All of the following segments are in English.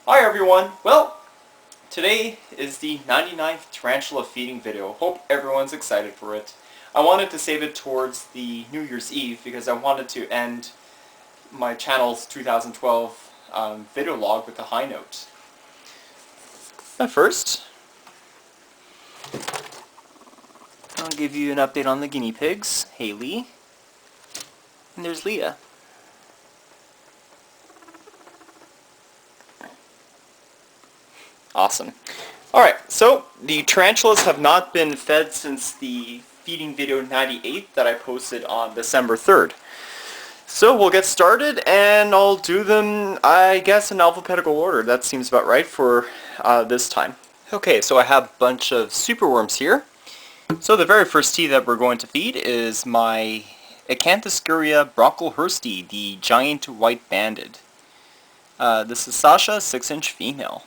Hi everyone! Well, today is the 99th tarantula feeding video. Hope everyone's excited for it. I wanted to save it towards the New Year's Eve because I wanted to end my channel's 2012 video log with a high note. But first, I'll give you an update on the guinea pigs. Haley, and there's Leah. Awesome. Alright, so the tarantulas have not been fed since the feeding video 98 that I posted on December 3rd. So we'll get started and I'll do them, I guess, in alphabetical order. That seems about right for this time. Okay, so I have a bunch of superworms here. So the very first tea that we're going to feed is my Acanthoscurria brocklehursti, the giant white-banded. This is Sasha, 6-inch female.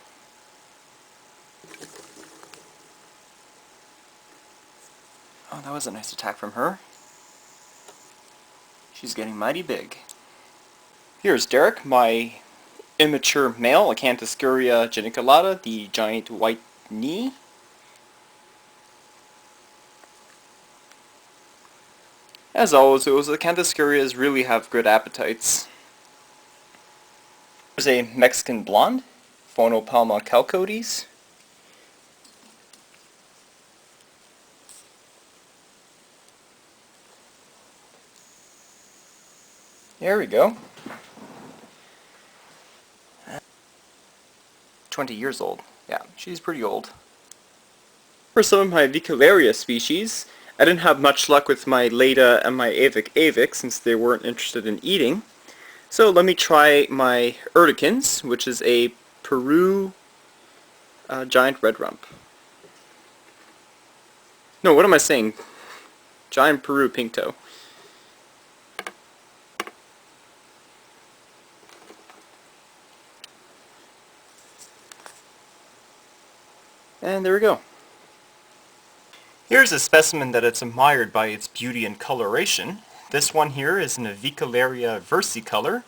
Oh, that was a nice attack from her. She's getting mighty big. Here's Derek, my immature male, Acanthoscurria geniculata, the giant white knee. As always, those Acanthoscurrias really have good appetites. There's a Mexican blonde, Aphonopelma chalcodes. There we go. 20 years old. Yeah, she's pretty old. For some of my Avicularia species, I didn't have much luck with my Leda and my Avic since they weren't interested in eating. So let me try my urticans, which is a Peru giant red rump. No, what am I saying? Giant Peru Pinktoe. And there we go. Here's a specimen that it's admired by its beauty and coloration. This one here is an Avicularia versicolor,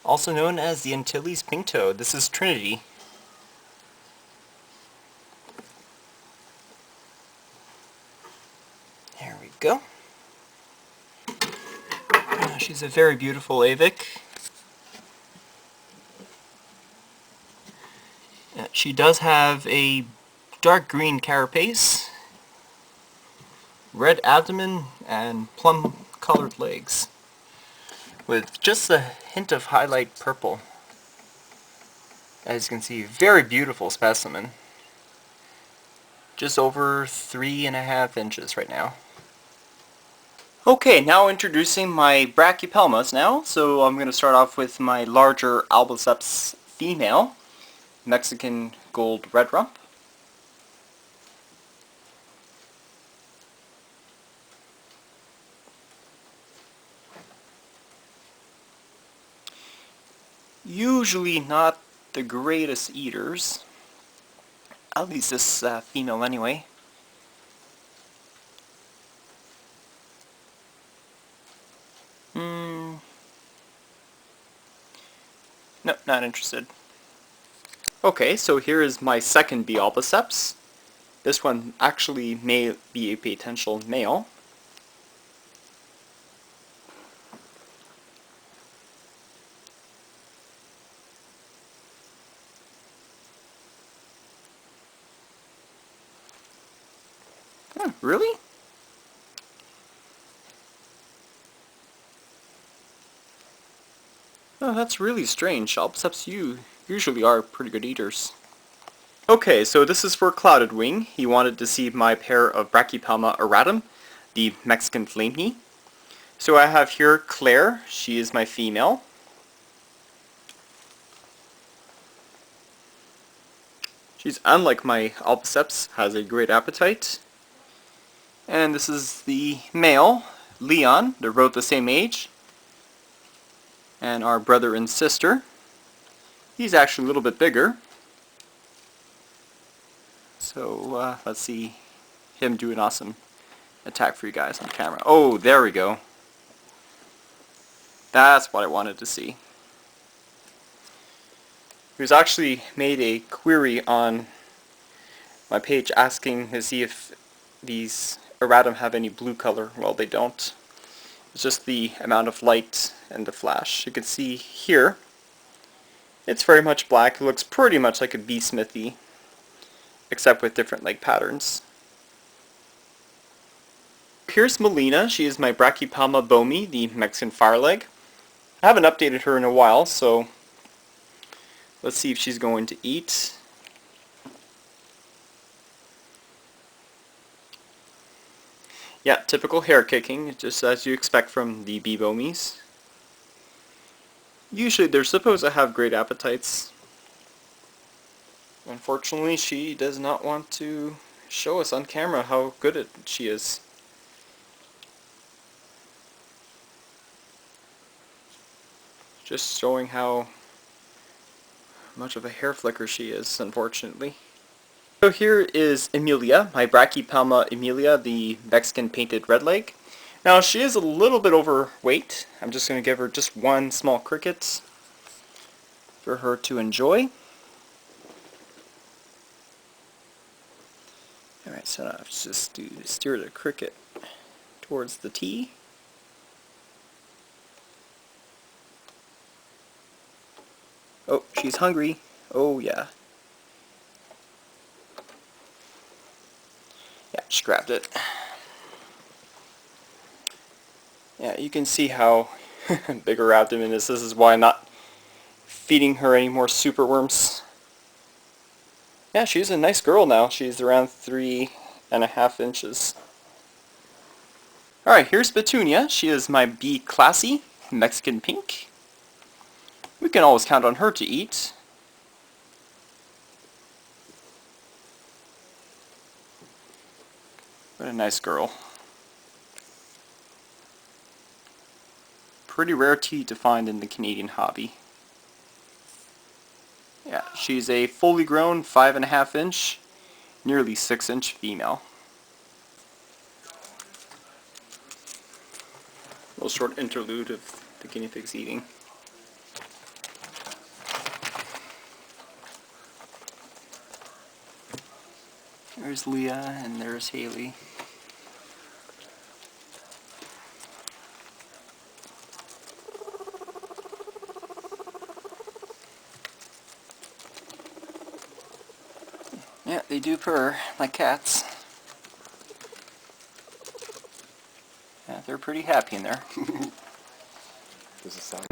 also known as the Antilles Pinktoe. This is Trinity. There we go. She's a very beautiful avic. She does have a dark green carapace, red abdomen, and plum-colored legs, with just a hint of highlight purple. As you can see, very beautiful specimen. Just over 3.5 inches right now. Okay, now introducing my Brachypelmas now. So I'm going to start off with my larger albiceps female, Mexican gold red rump. Usually not the greatest eaters, at least this female anyway. Nope, not interested. Okay, so here is my second B albiceps. This one actually may be a potential male. Really? Oh, that's really strange. Albiceps usually are pretty good eaters. Okay, so this is for Clouded Wing. He wanted to see my pair of Brachypelma auratum, the Mexican flame knee. So I have here Claire. She is my female. She's unlike my albiceps, has a great appetite. And this is the male, Leon. They're both the same age. And our brother and sister. He's actually a little bit bigger. So let's see him do an awesome attack for you guys on camera. Oh, there we go. That's what I wanted to see. who's actually made a query on my page asking to see if these auratum have any blue color. Well, they don't. It's just the amount of light and the flash. You can see here, it's very much black. It looks pretty much like a bee smithy, except with different leg patterns. Here's Melina. She is my Brachypelma boehmei, the Mexican Fireleg. I haven't updated her in a while, so let's see if she's going to eat. Yeah, typical hair kicking, just as you expect from the bee boehmeis. Usually they're supposed to have great appetites. Unfortunately, she does not want to show us on camera how good she is. Just showing how much of a hair flicker she is, unfortunately. So here is Emilia, my Brachypelma Emilia, the Mexican painted redleg. Now she is a little bit overweight. I'm just going to give her just one small cricket for her to enjoy. Alright, so now let's just steer the cricket towards the tea. Oh, she's hungry. Oh yeah. Yeah, she grabbed it. Yeah, you can see how big her abdomen is. This is why I'm not feeding her any more superworms. Yeah, she's a nice girl now. She's around 3.5 inches. Alright, here's Petunia. She is my bee klaasi, Mexican pink. We can always count on her to eat. What a nice girl. Pretty rare tea to find in the Canadian hobby. Yeah, she's a fully grown 5.5 inch, nearly 6 inch female. A little short interlude of the guinea pigs eating. There's Leah and there's Haley. Yeah, they do purr like cats. Yeah, they're pretty happy in there. There's a sound.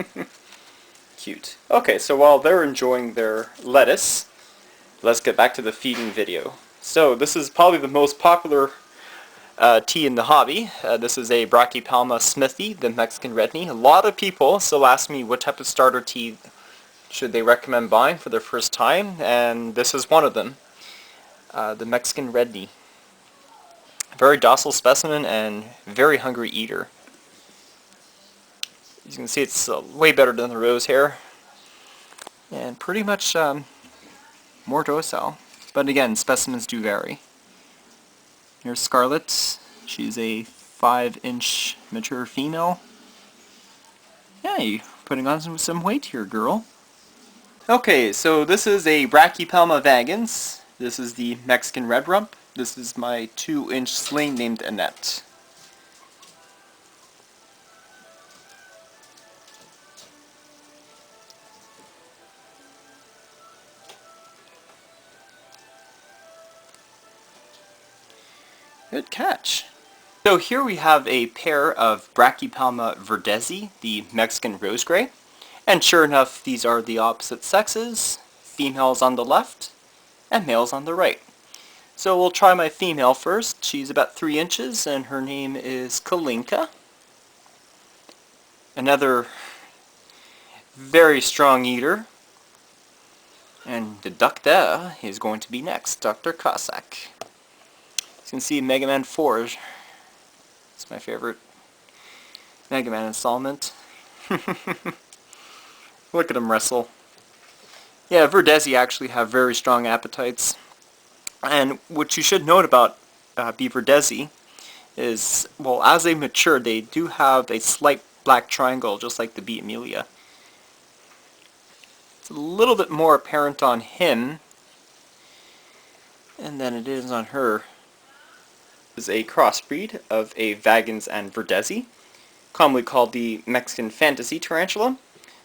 Cute. Okay, so while they're enjoying their lettuce, let's get back to the feeding video. So this is probably the most popular tea in the hobby. This is a Brachypelma smithi, the Mexican red knee. A lot of people still ask me what type of starter tea should they recommend buying for their first time, and this is one of them. The Mexican red knee. Very docile specimen and very hungry eater. As you can see, it's way better than the rose hair, and pretty much more docile. But again, specimens do vary. Here's Scarlet. She's a 5-inch mature female. Yeah, you're putting on some weight here, girl. Okay, so this is a Brachypelma vagans. This is the Mexican Red Rump. This is my 2-inch sling named Annette. Good catch. So here we have a pair of Brachypelma verdezi, the Mexican rose gray. And sure enough, these are the opposite sexes, females on the left and males on the right. So we'll try my female first. She's about 3 inches and her name is Kalinka. Another very strong eater. And the duck there is going to be next, Dr. Cossack. You can see Mega Man 4. It's my favorite Mega Man installment. Look at him wrestle. Yeah, verdezi actually have very strong appetites. And what you should note about bee verdezi is, well, as they mature, they do have a slight black triangle, just like the bee emilia. It's a little bit more apparent on him and than it is on her. This is a crossbreed of a vagans and verdezi, commonly called the Mexican fantasy tarantula.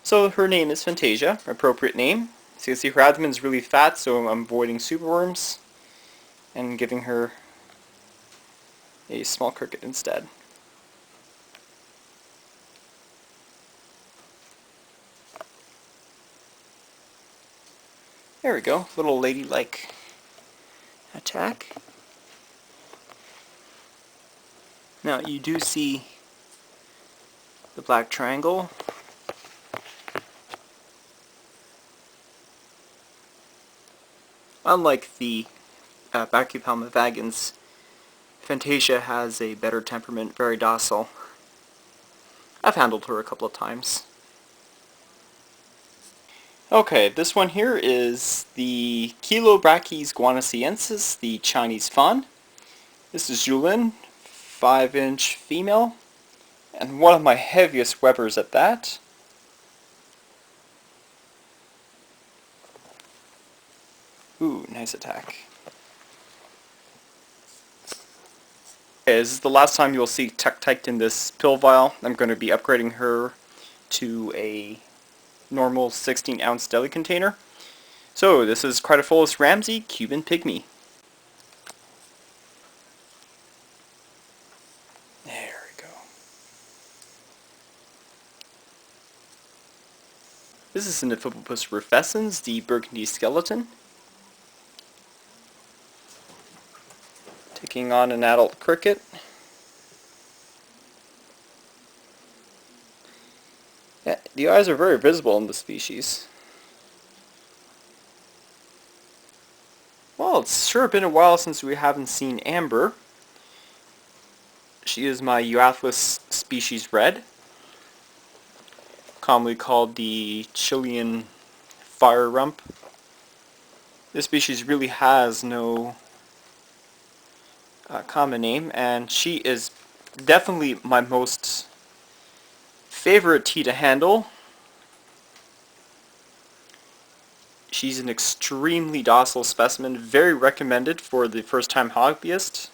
So her name is Fantasia, appropriate name. So you can see her abdomen is really fat, so I'm avoiding superworms and giving her a small cricket instead. There we go, little ladylike attack. Now you do see the black triangle. Unlike the Brachypelma vagans, Fantasia has a better temperament, very docile. I've handled her a couple of times. Okay, this one here is the Chilobrachys guangxiensis, the Chinese fawn. This is Julin, 5-inch female, and one of my heaviest Webers at that. Ooh, nice attack. Okay, this is the last time you'll see Tectite in this pill vial. I'm going to be upgrading her to a normal 16-ounce deli container. So this is Crytopholis ramsi, Cuban Pygymy. There we go. This is an Ephebopus rufescens, the Burgundy Skeleton. Taking on an adult cricket. Yeah, the eyes are very visible in this species. Well, it's sure been a while since we haven't seen Amber. She is my Euathlus species red, commonly called the Chilean Fire Rump. This species really has no common name, and she is definitely my most favorite tea to handle. She's an extremely docile specimen, very recommended for the first-time hobbyist.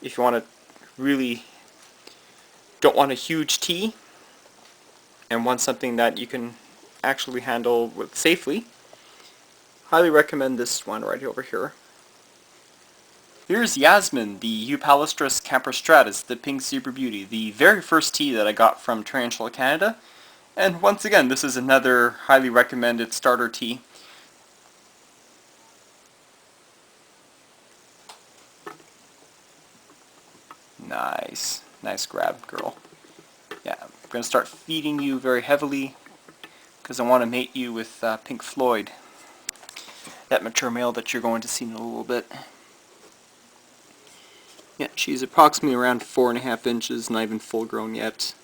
If you want to really don't want a huge tea and want something that you can actually handle with safely, highly recommend this one right over here. Here's Yasmin, the Euathlus camperstratus, the pink super beauty, the very first tea that I got from Tarantula, Canada. And once again, this is another highly recommended starter tea. Nice. Nice grab, girl. Yeah, I'm going to start feeding you very heavily because I want to mate you with Pink Floyd, that mature male that you're going to see in a little bit. Yeah, she's approximately around 4.5 inches, not even full grown yet.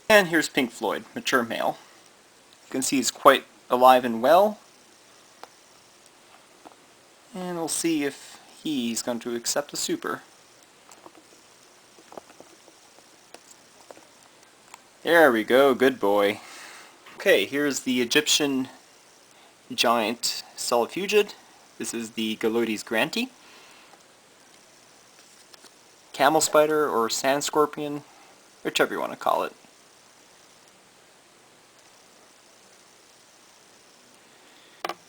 And here's Pink Floyd, mature male. You can see he's quite alive and well. And we'll see if he's going to accept the super. There we go, good boy. Okay, here's the Egyptian giant solifugid. This is the Galotes grantii. Camel spider or sand scorpion, whichever you want to call it.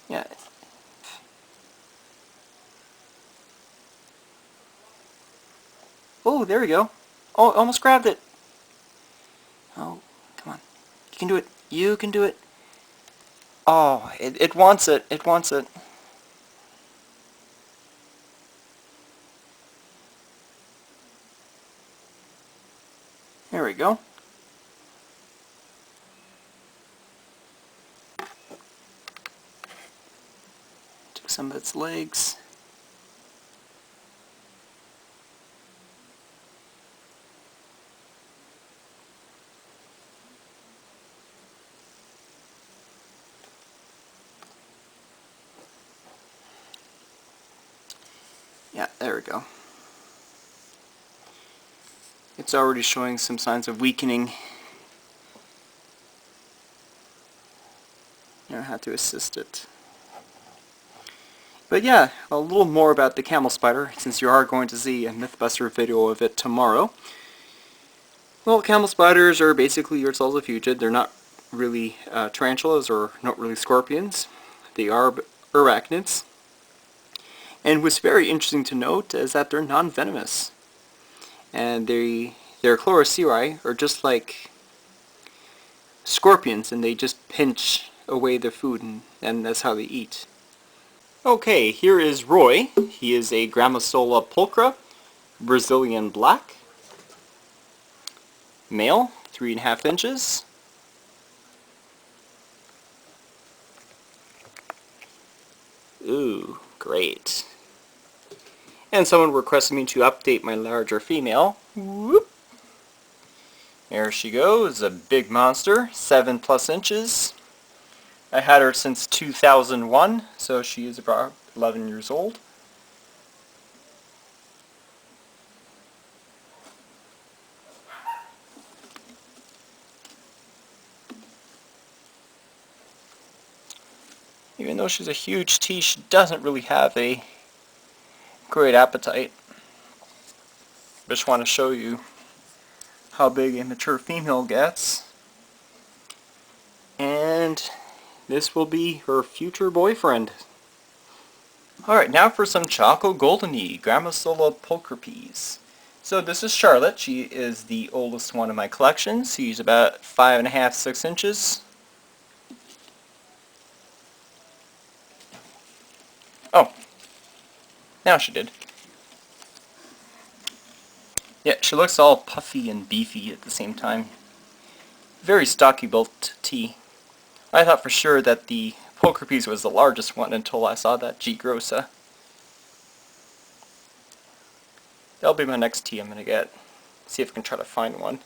Yeah. Oh, there we go. Oh, almost grabbed it. Oh, come on. You can do it. You can do it. Oh, it wants it. It wants it. There we go. Took some of its legs. Yeah, there we go. It's already showing some signs of weakening. I had to assist it. But yeah, a little more about the camel spider, since you are going to see a Mythbuster video of it tomorrow. Well, camel spiders are basically Euathlus. They're not really tarantulas or not really scorpions. They are arachnids. And what's very interesting to note is that they're non-venomous. And their chloroceri are just like scorpions, and they just pinch away their food, and that's how they eat. Okay, here is Roy. He is a Grammostola pulchra, Brazilian black, male, 3.5 inches. Ooh, great. And someone requested me to update my larger female. Whoop. There she goes, a big monster, 7+ inches. I had her since 2001, so she is about 11 years old. Even though she's a huge T, she doesn't really have a great appetite. Just want to show you how big a mature female gets. And this will be her future boyfriend. Alright, now for some Choco Goldeny, Grammostola pulchripes. So this is Charlotte. She is the oldest one in my collection. She's about 5.5, 6 inches. Oh, now she did. Yeah, she looks all puffy and beefy at the same time. Very stocky built T. I thought for sure that the pulchripes was the largest one until I saw that G. grossa. That'll be my next T I'm going to get. See if I can try to find one.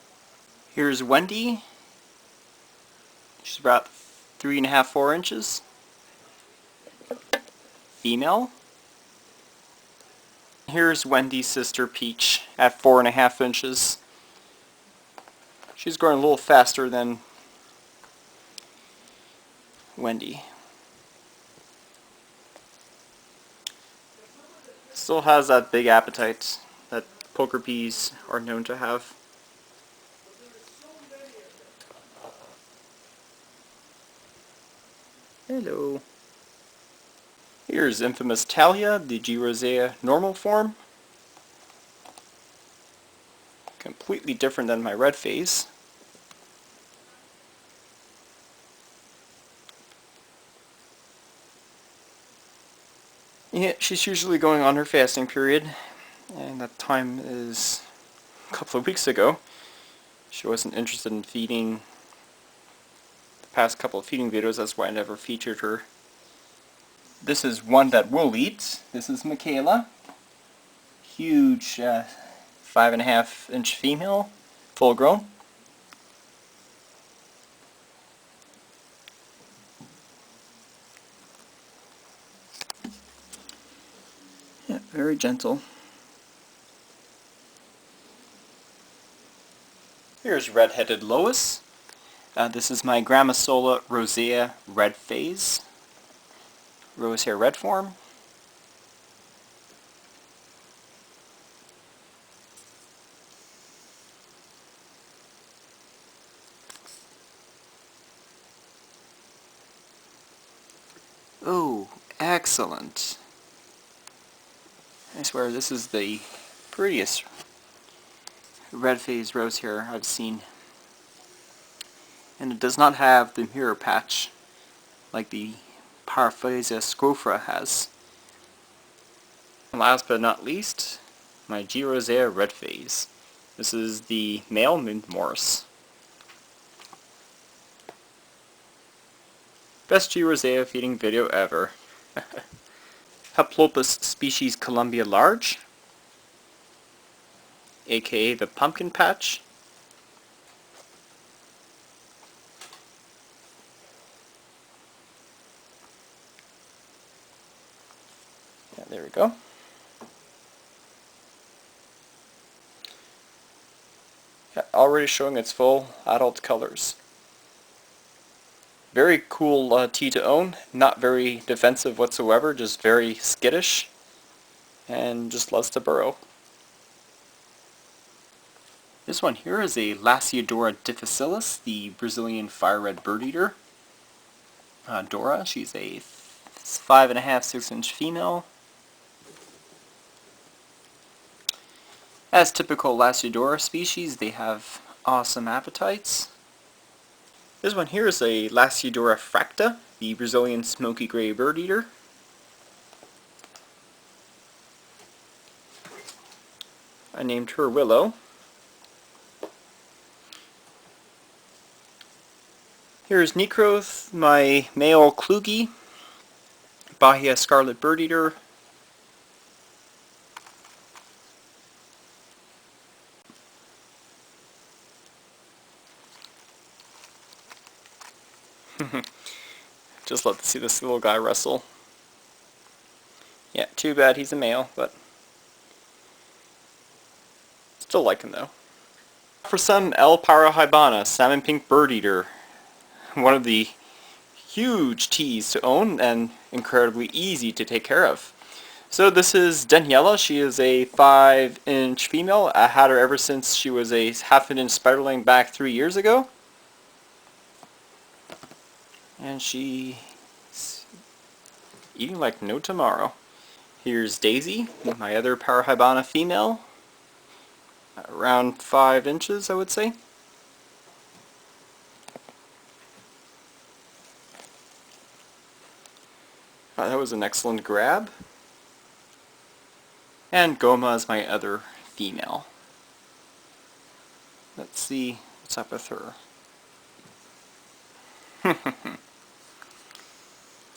Here's Wendy. She's about 3.5, 4 inches. Female. Here's Wendy's sister Peach at 4.5 inches. She's growing a little faster than Wendy. Still has that big appetite that pulchripes are known to have. Hello. Here's infamous Talia, the G. rosea normal form. Completely different than my red phase. Yeah, she's usually going on her fasting period, and that time is a couple of weeks ago. She wasn't interested in feeding the past couple of feeding videos, that's why I never featured her. This is one that will eat. This is Michaela. Huge 5.5 inch female, full grown. Yeah, very gentle. Here's red-headed Lois. This is my Grammostola rosea red phase. Rose hair red form. Oh, excellent. I swear this is the prettiest red phase rose hair I've seen. And it does not have the mirror patch like the Paraphasia scrofra has. And last but not least, my G. rosea red phase. This is the male Mint Morris. Best G. rosea feeding video ever. Ephebopus species Columbia large, aka the pumpkin patch. Yeah, there we go. Yeah, already showing its full adult colors. Very cool tea to own. Not very defensive whatsoever, just very skittish. And just loves to burrow. This one here is a Lasiodora difficilis, the Brazilian fire red bird eater. Dora, she's a 5.5, 6-inch female. As typical Lasiodora species, they have awesome appetites. This one here is a Lasiodora fracta, the Brazilian smoky gray bird eater. I named her Willow. Here's Necroth, my male Klugi, Bahia scarlet bird eater. Just love to see this little guy wrestle. Yeah, too bad he's a male, but still like him though. For some L. parahybana, salmon pink bird eater. One of the huge teas to own and incredibly easy to take care of. So this is Daniela. She is a 5-inch female. I had her ever since she was a 1/2-inch spiderling back 3 years ago. And she's eating like no tomorrow. Here's Daisy, my other parahybana female. Around 5 inches, I would say. That was an excellent grab. And Goma is my other female. Let's see what's up with her.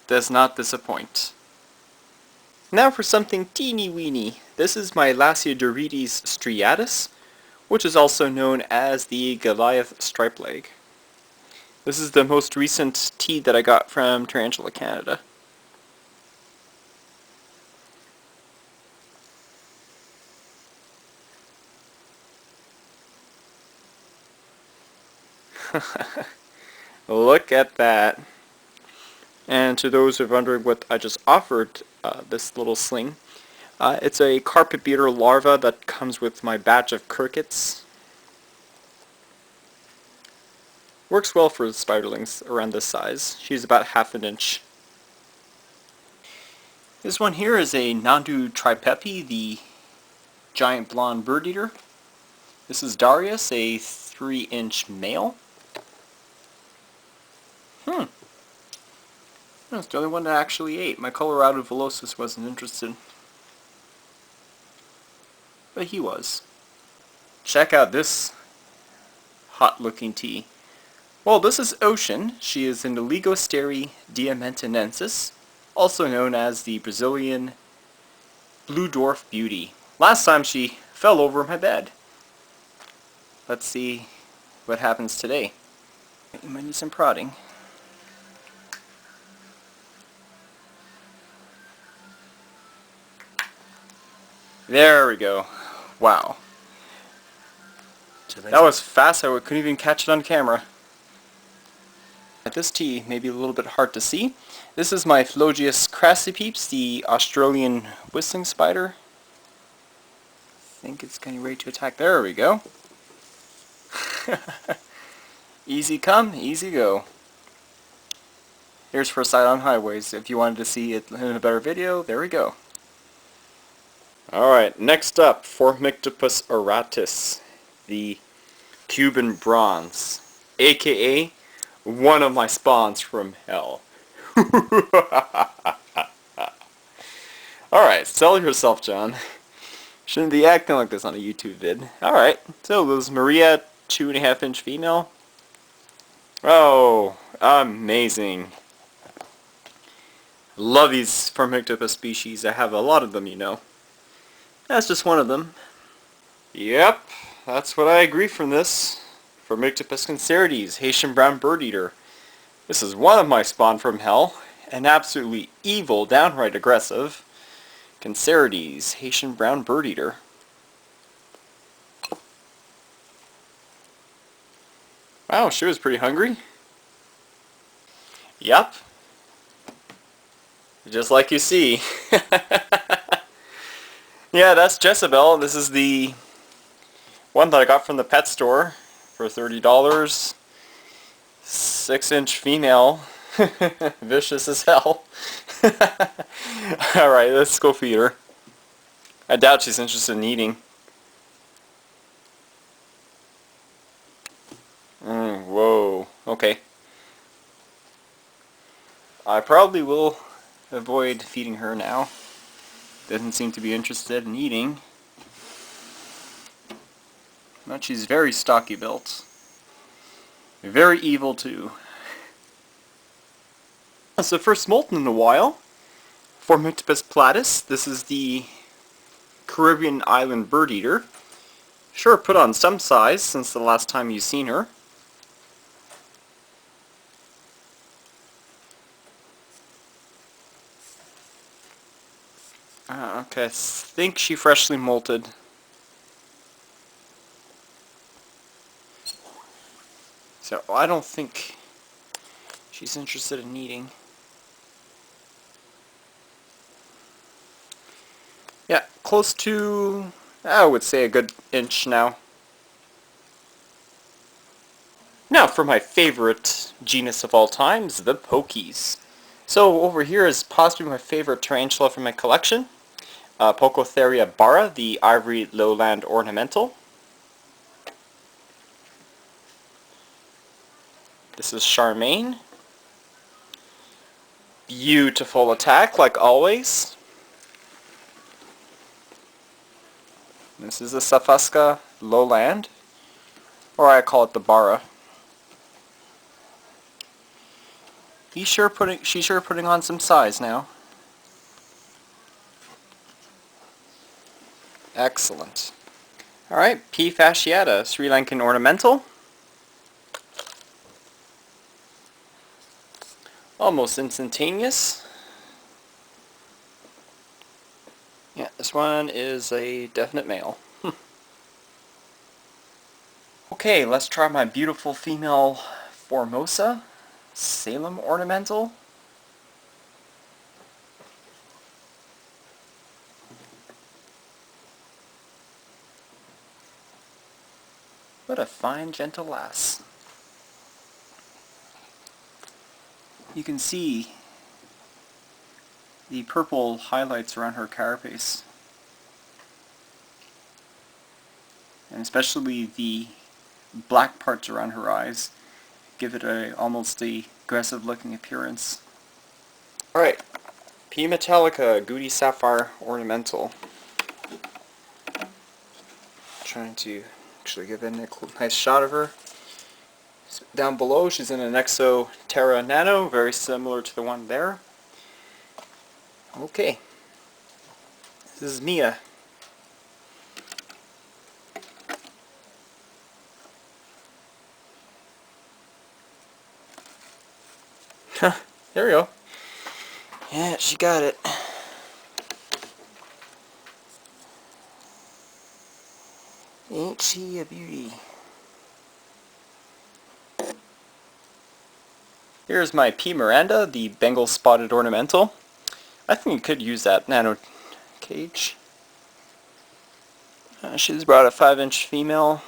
Does not disappoint. Now for something teeny weeny. This is my Lasiodorites striatus, which is also known as the Goliath stripe leg. This is the most recent tea that I got from Tarantula, Canada. Look at that. And to those who are wondering what I just offered this little sling, it's a carpet beetle larva that comes with my batch of crickets. Works well for spiderlings around this size. She's about 1/2 inch. This one here is a Nandu tripepi, the giant blonde bird eater. This is Darius, a 3-inch male. That's the only one that actually ate. My Colorado Velocis wasn't interested. But he was. Check out this hot looking tea. Well, this is Ocean. She is an Oligosteri diamantinensis, also known as the Brazilian Blue Dwarf Beauty. Last time she fell over my bed. Let's see what happens today. You might need some prodding. There we go. Wow. That was fast. I couldn't even catch it on camera. This tea may be a little bit hard to see. This is my Phlogius crassipeps, the Australian whistling spider. I think it's getting ready to attack. There we go. Easy come, easy go. Here's for a sight on highways. If you wanted to see it in a better video, there we go. Alright, next up, Formictopus auratus, the Cuban bronze, aka one of my spawns from hell. Alright, sell yourself, John. Shouldn't be acting like this on a YouTube vid. Alright, so this is Maria, 2.5-inch female. Oh, amazing. Love these Formictopus species. I have a lot of them, you know. That's just one of them. Yep, that's what I agree from this. Formictopus cancerides, Haitian brown bird eater. This is one of my spawn from hell. An absolutely evil, downright aggressive Cancerides, Haitian brown bird eater. Wow, she was pretty hungry. Yep. Just like you see. Yeah, that's Jezebel. This is the one that I got from the pet store for $30. 6-inch female. Vicious as hell. Alright, let's go feed her. I doubt she's interested in eating. Whoa. Okay. I probably will avoid feeding her now. Doesn't seem to be interested in eating. But she's very stocky built. Very evil too. So first molten in a while. Formictopus platus. This is the Caribbean island bird eater. Sure, put on some size since the last time you've seen her. Okay, I think she freshly molted. So I don't think she's interested in eating. Yeah, close to, I would say, a good inch now. Now for my favorite genus of all times, the pokies. So over here is possibly my favorite tarantula from my collection. Pocotheria bara, the ivory lowland ornamental. This is Charmaine. Beautiful attack, like always. This is a Saphasca lowland, or I call it the bara. She's sure putting on some size now. Excellent. Alright, P. fasciata, Sri Lankan ornamental. Almost instantaneous. Yeah, this one is a definite male. Okay, let's try my beautiful female Formosa, Salem ornamental. What a fine, gentle lass. You can see the purple highlights around her carapace. And especially the black parts around her eyes give it almost a aggressive looking appearance. Alright, P. metallica, Goody Sapphire ornamental. Trying to actually give it a nice shot of her. Down below she's in an Exo Terra Nano, very similar to the one there. Okay, this is Mia. There we go. Yeah, she got it. Ain't she a beauty? Here's my P. Miranda, the Bengal spotted ornamental. I think you could use that nano cage. She's about a 5-inch female.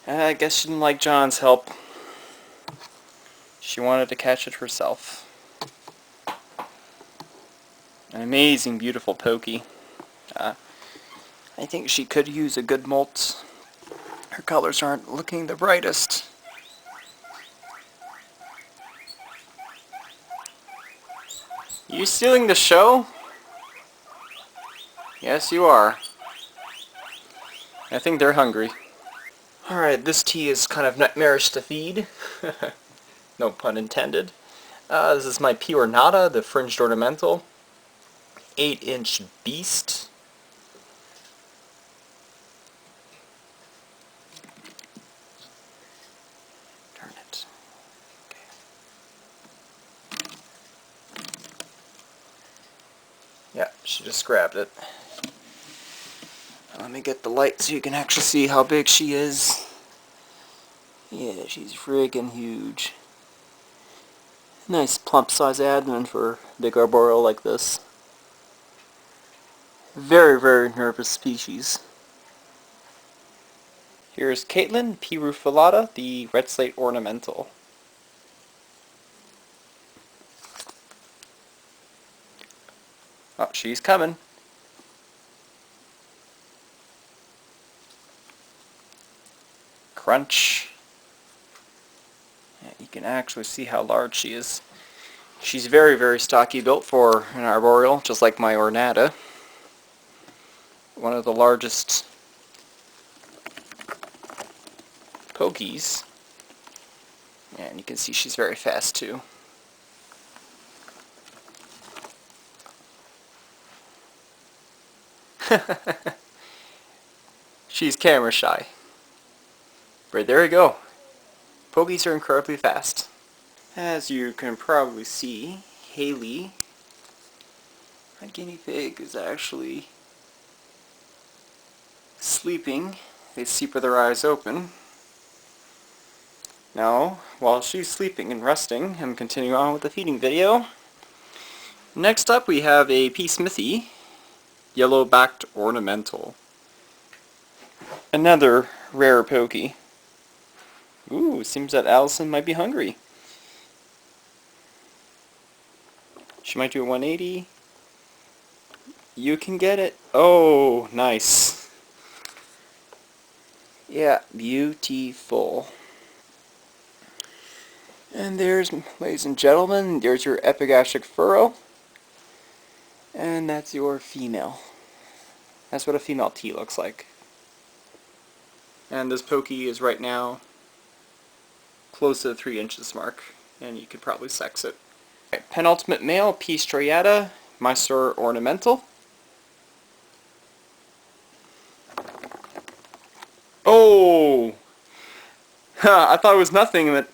I guess she didn't like John's help. She wanted to catch it herself. An amazing, beautiful pokey. I think she could use a good molt. Her colors aren't looking the brightest. You stealing the show? Yes, you are. I think they're hungry. Alright, this tea is kind of nightmarish to feed. No pun intended. This is my P. ornata, the fringed ornamental. 8-inch beast. Turn it. Okay. Yeah, she just grabbed it. Let me get the light so you can actually see how big she is. Yeah, she's friggin' huge. Nice plump size abdomen for a big arboreal like this. Very, very nervous species. Here's Caitlin P. rufilata, the red slate ornamental. Oh, she's coming. Crunch. Yeah, you can actually see how large she is. She's very, very stocky built for an arboreal, just like my ornata. One of the largest pokies. And you can see she's very fast too. She's camera shy. But there you go. Pokies are incredibly fast. As you can probably see, Haley, my guinea pig, is actually sleeping. They sleep with their eyes open. Now, while she's sleeping and resting, I'm continuing on with the feeding video. Next up we have a P. smithi, yellow-backed ornamental. Another rare pokey. Ooh, seems that Allison might be hungry. She might do a 180. You can get it. Oh, nice. Yeah, beautiful. And there's, ladies and gentlemen, there's your epigastric furrow. And that's your female. That's what a female T looks like. And this pokey is right now close to the 3 inches mark. And you could probably sex it. Right, penultimate male, P. striata, Mysore ornamental. Oh! I thought it was nothing, but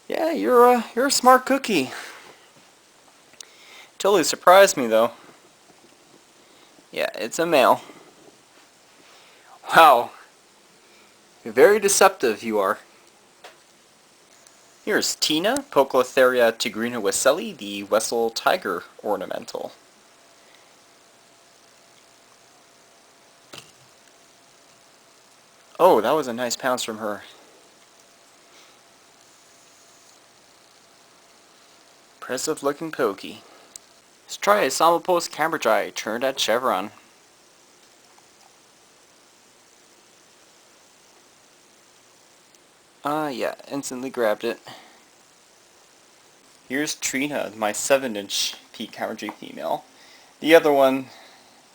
yeah, you're a smart cookie. Totally surprised me though. Yeah, it's a male. Wow. You're very deceptive, you are. Here's Tina, Poecilotheria tigrina wesselli, the Wessel tiger ornamental. Oh, that was a nice pounce from her. Impressive looking pokey. Let's try a Samopos cambridgei, turned at chevron. Yeah, instantly grabbed it. Here's Trina, my 7-inch P. cambridgei female. The other one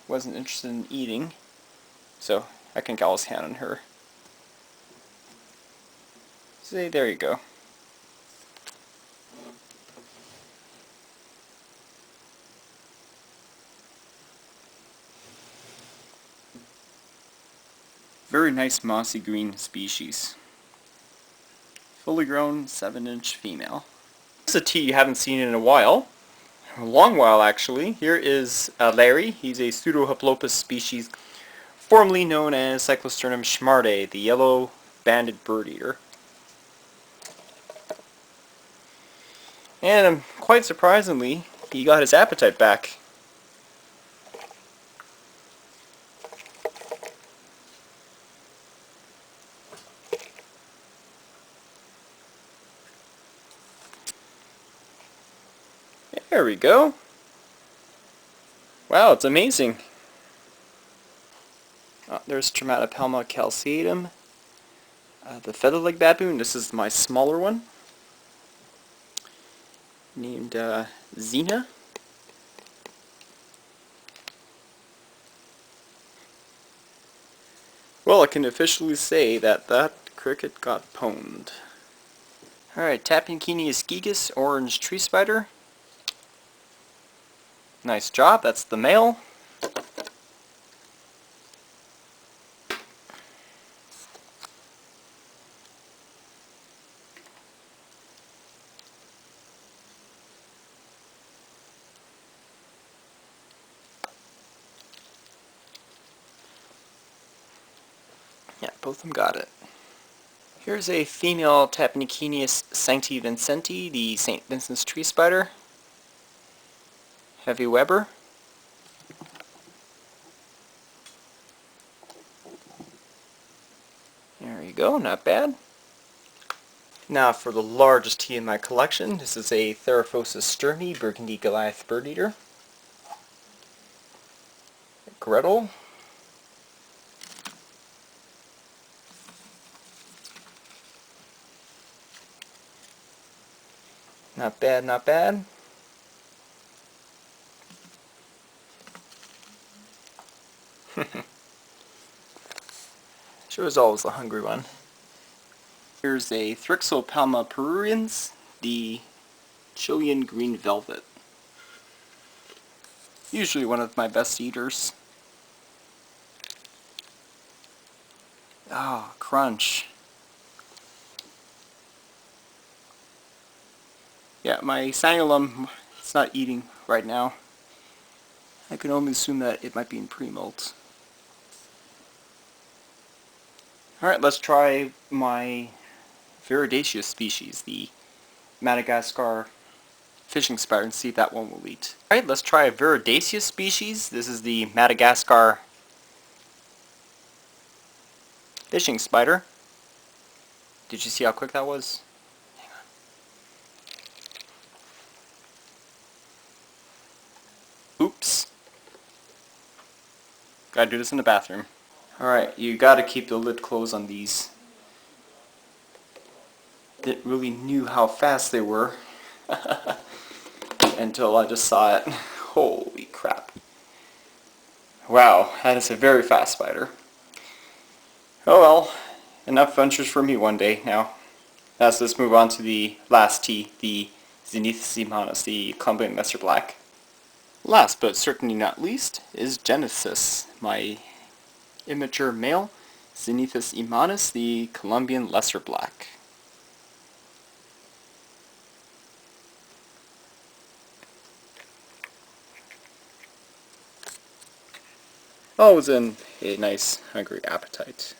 wasn't interested in eating, so I can always hand on her. See, there you go. Very nice mossy green species. Fully grown 7-inch female. This is a T you haven't seen in a while. A long while actually. Here is Larry. He's a Pseudoephebopus species formerly known as Cyclosternum schmardae, the yellow banded bird eater. And quite surprisingly, he got his appetite back. There we go. Wow, it's amazing. There's Aphonopelma calceatum. The feather-leg baboon. This is my smaller one, named Xena. Well, I can officially say that that cricket got pwned. Alright, Tapinkini ascigus, orange tree spider. Nice job, that's the male. Yeah, both of them got it. Here's a female Tapnicinius sancti vincenti, the St. Vincent's tree spider. Heavy Weber. There you go, not bad. Now for the largest tea in my collection, this is a Theraphosis sterni, Burgundy Goliath bird eater. Gretel. Not bad, not bad. She was always the hungry one. Here's a Brachypelma peruans, the Chilean green velvet. Usually one of my best eaters. Ah, crunch. Yeah, my sanulum, it's not eating right now. I can only assume that it might be in pre-molt. Alright, let's try my Verdezi species, the Madagascar fishing spider, and see if that one will eat. Alright, let's try a Verdezi species. This is the Madagascar fishing spider. Did you see how quick that was? Hang on. Oops. Gotta do this in the bathroom. Alright, you gotta keep the lid closed on these. Didn't really knew how fast they were until I just saw it. Holy crap. Wow, that is a very fast spider. Oh well, enough ventures for me one day now. Let's move on to the last tea, the Zenithus imanus, the Colombian lesser black. Last but certainly not least is Genesis, my immature male, Zenithus imanus, the Colombian lesser black. Always in a nice hungry appetite.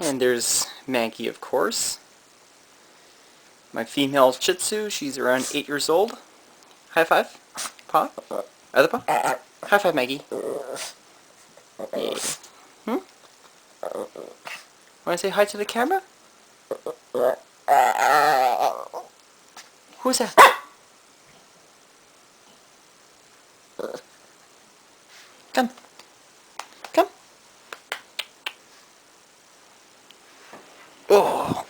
And there's Maggie, of course. My female Shih Tzu, she's around 8 years old. High five. Paw. Other paw. High five, Maggie. Yeah. Want to say hi to the camera? Who's that? Come. Come. Oh.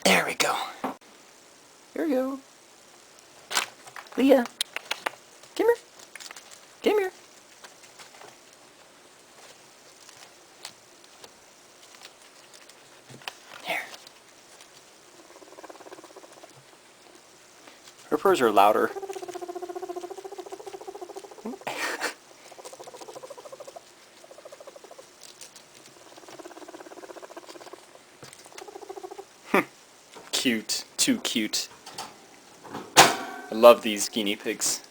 There we go. Here we go. Leah. Come here. Come here. Here. Her purrs are louder. Cute. Too cute. I love these guinea pigs.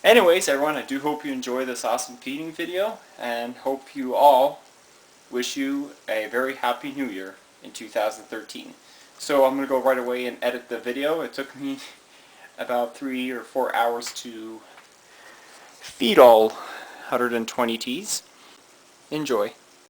Anyways, everyone, I do hope you enjoy this awesome feeding video, and hope you all wish you a very happy new year in 2013. So I'm going to go right away and edit the video. It took me about 3 or 4 hours to feed all 120 teas. Enjoy.